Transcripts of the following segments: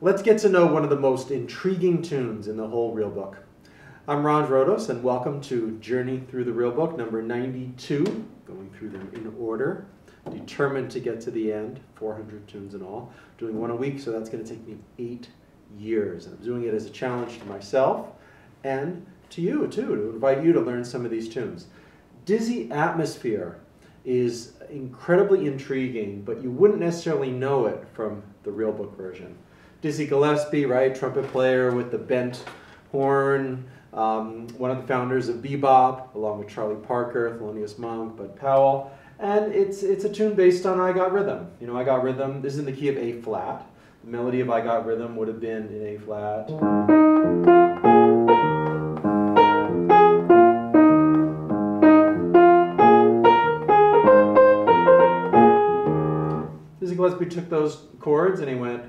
Let's get to know one of the most intriguing tunes in the whole real book. I'm Ron Drotos, and welcome to Journey Through the Real Book, number 92, going through them in order, determined to get to the end, 400 tunes in all, doing one a week, so that's going to take me 8 years. And I'm doing it as a challenge to myself and to you, too, to invite you to learn some of these tunes. Dizzy Atmosphere is incredibly intriguing, but you wouldn't necessarily know it from the real book version. Dizzy Gillespie, right, trumpet player with the bent horn, one of the founders of bebop, along with Charlie Parker, Thelonious Monk, Bud Powell, and it's a tune based on I Got Rhythm. You know, I Got Rhythm, this is in the key of A flat. The melody of I Got Rhythm would have been in A flat. Dizzy Gillespie took those chords and he went.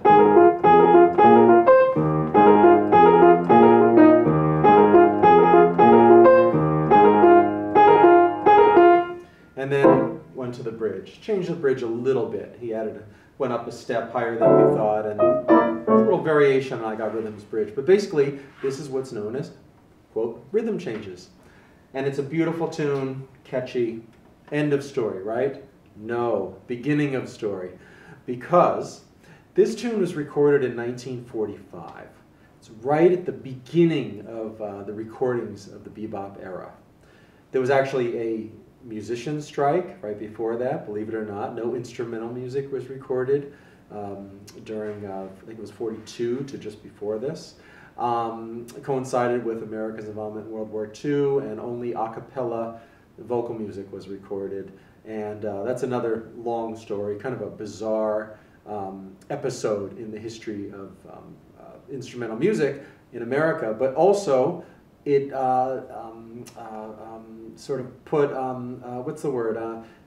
And then went to the bridge. Changed the bridge a little bit. He went up a step higher than we thought, and a little variation on I Got Rhythm's bridge. But basically, this is what's known as, quote, rhythm changes. And it's a beautiful tune, catchy, end of story, right? No, beginning of story. Because this tune was recorded in 1945. It's right at the beginning of the recordings of the bebop era. There was actually a musician strike right before that, believe it or not. No instrumental music was recorded during, I think it was 42 to just before this. It coincided with America's involvement in World War II, and only a cappella vocal music was recorded. And that's another long story, kind of a bizarre episode in the history of instrumental music in America, but also it sort of put, what's the word,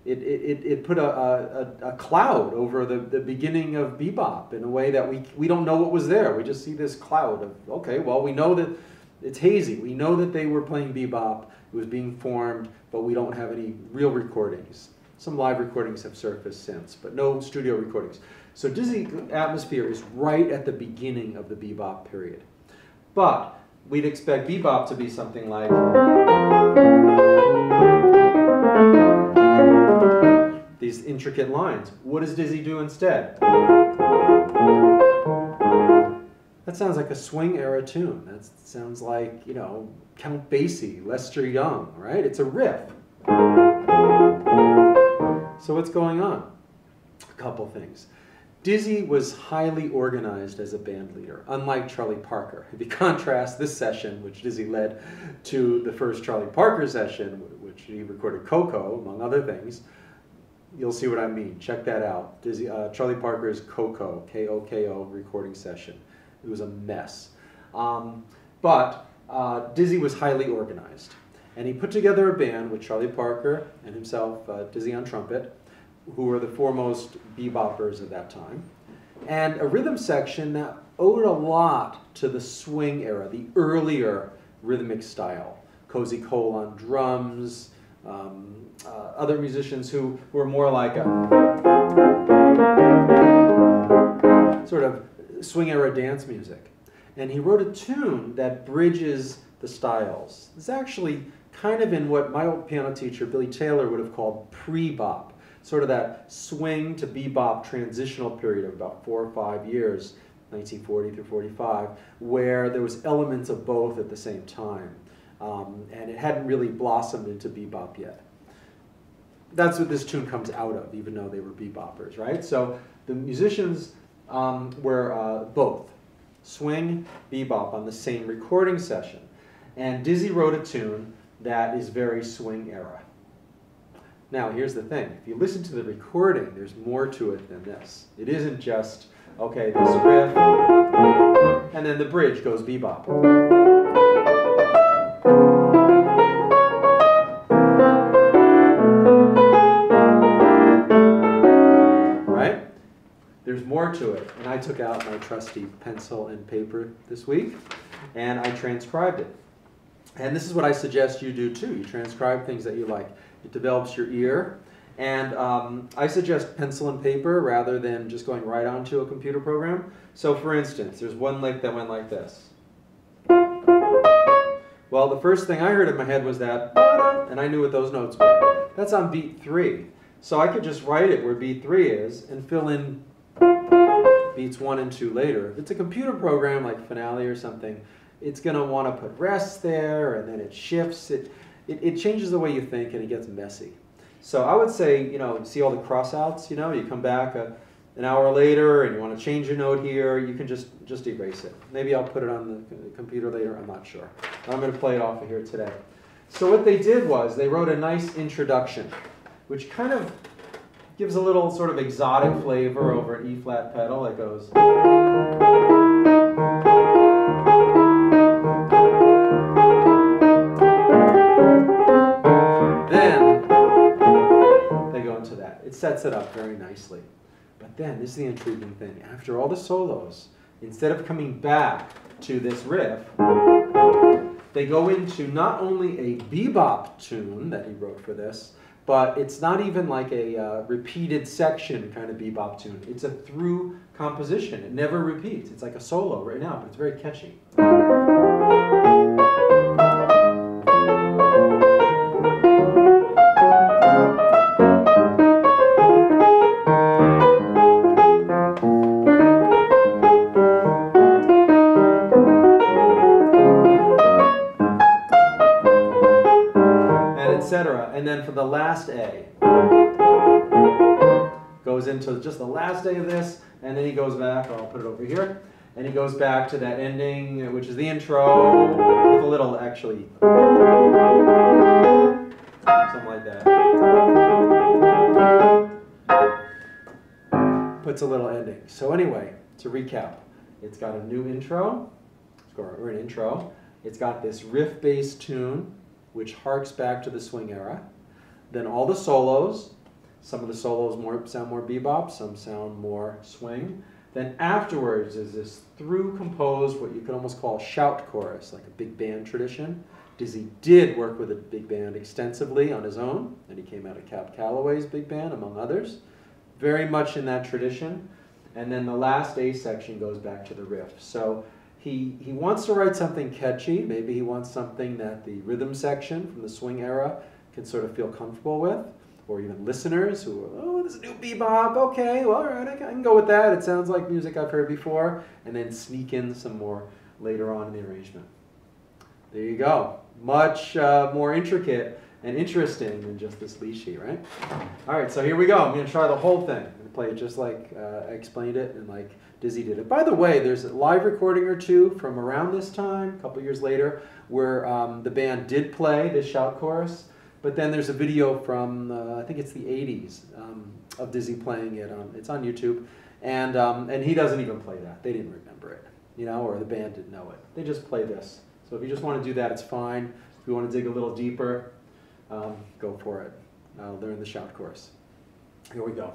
it put a cloud over the beginning of bebop in a way that we don't know what was there. We just see this cloud of, okay, well, we know that it's hazy. We know that they were playing bebop. It was being formed, but we don't have any real recordings. Some live recordings have surfaced since, but no studio recordings. So Dizzy Atmosphere is right at the beginning of the bebop period. But we'd expect bebop to be something like these intricate lines. What does Dizzy do instead? That sounds like a swing era tune. That sounds like, you know, Count Basie, Lester Young, right? It's a riff. So what's going on? A couple things. Dizzy was highly organized as a band leader, unlike Charlie Parker. If you contrast this session, which Dizzy led, to the first Charlie Parker session, which he recorded Coco, among other things, you'll see what I mean. Check that out. Charlie Parker's Coco, K-O-K-O, recording session. It was a mess. But Dizzy was highly organized. And he put together a band with Charlie Parker and himself, Dizzy on trumpet, who were the foremost beboppers at that time, and a rhythm section that owed a lot to the swing era, the earlier rhythmic style. Cozy Cole on drums, other musicians who were more like a sort of swing era dance music. And he wrote a tune that bridges the styles. It's actually kind of in what my old piano teacher, Billy Taylor, would have called pre-bop. Sort of that swing to bebop transitional period of about 4 or 5 years, 1940 through 45, where there was elements of both at the same time. And it hadn't really blossomed into bebop yet. That's what this tune comes out of, even though they were beboppers, right? So the musicians were both swing, bebop on the same recording session. And Dizzy wrote a tune that is very swing era. Now, here's the thing. If you listen to the recording, there's more to it than this. It isn't just, okay, this riff, and then the bridge goes bebop. Right? There's more to it. And I took out my trusty pencil and paper this week, and I transcribed it. And this is what I suggest you do too. You transcribe things that you like. It develops your ear, And I suggest pencil and paper rather than just going right onto a computer program. So for instance, there's one lick that went like this. Well, the first thing I heard in my head was that, and I knew what those notes were. That's on beat 3. So I could just write it where beat 3 is and fill in beats 1 and 2 later. If it's a computer program like Finale or something, it's going to want to put rests there, and then it shifts. It changes the way you think, and it gets messy. So I would say, you know, see all the crossouts, you know, you come back an hour later and you want to change a note here, you can just erase it. Maybe I'll put it on the computer later, I'm not sure. I'm going to play it off of here today. So what they did was they wrote a nice introduction, which kind of gives a little sort of exotic flavor over an E-flat pedal that goes. Then they go into that. It sets it up very nicely. But then, this is the intriguing thing. After all the solos, instead of coming back to this riff, they go into not only a bebop tune that he wrote for this, but it's not even like a repeated section kind of bebop tune. It's a through composition. It never repeats. It's like a solo right now, but it's very catchy. And then for the last A, goes into just the last A of this, and then he goes back, I'll put it over here, and he goes back to that ending, which is the intro, with a little, actually, something like that. Puts a little ending. So anyway, to recap, it's got a new intro, or an intro, it's got this riff-based tune, which harks back to the swing era. Then all the solos, some of the solos sound more bebop, some sound more swing. Then afterwards is this through composed, what you could almost call a shout chorus, like a big band tradition. Dizzy did work with a big band extensively on his own, and he came out of Cab Calloway's big band, among others. Very much in that tradition. And then the last A section goes back to the riff. So he wants to write something catchy. Maybe he wants something that the rhythm section from the swing era can sort of feel comfortable with, or even listeners who are, oh, this is new bebop, okay, well, all right, I can go with that. It sounds like music I've heard before, and then sneak in some more later on in the arrangement. There you go. Much more intricate and interesting than just this lead sheet, right? All right, so here we go. I'm going to try the whole thing. I'm going to play it just like I explained it and like Dizzy did it. By the way, there's a live recording or two from around this time, a couple years later, where the band did play this shout chorus, but then there's a video from, I think it's the 80s, of Dizzy playing it. It's on YouTube, and he doesn't even play that. They didn't remember it, you know, or the band didn't know it. They just play this. So if you just want to do that, it's fine. If you want to dig a little deeper, go for it. Learn the shout chorus. Here we go.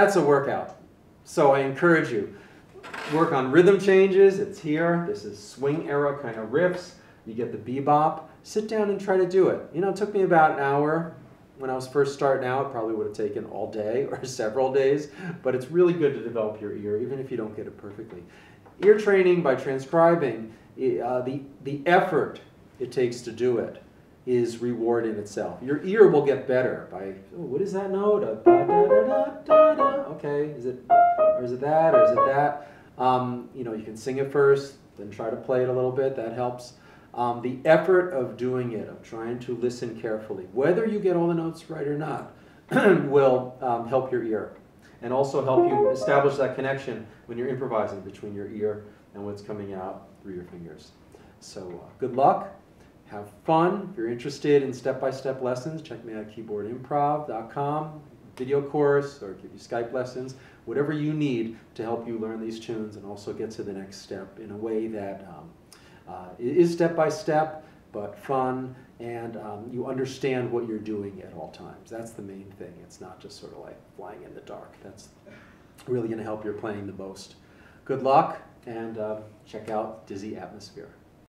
that's a workout. So I encourage you, work on rhythm changes. It's here. This is swing era kind of riffs. You get the bebop. Sit down and try to do it. You know, it took me about an hour. When I was first starting out, it probably would have taken all day or several days, but it's really good to develop your ear, even if you don't get it perfectly. Ear training by transcribing, the effort it takes to do it is reward in itself. Your ear will get better by, oh, what is that note? Okay, is it that, or is it that? You know, you can sing it first, then try to play it a little bit, that helps. The effort of doing it, of trying to listen carefully, whether you get all the notes right or not, will help your ear. And also help you establish that connection when you're improvising between your ear and what's coming out through your fingers. So good luck, have fun. If you're interested in step-by-step lessons, check me out at KeyboardImprov.com, video course, or give you Skype lessons, whatever you need to help you learn these tunes and also get to the next step in a way that it is step-by-step, but fun, and you understand what you're doing at all times. That's the main thing. It's not just sort of like flying in the dark. That's really going to help your playing the most. Good luck, and check out Dizzy Atmosphere.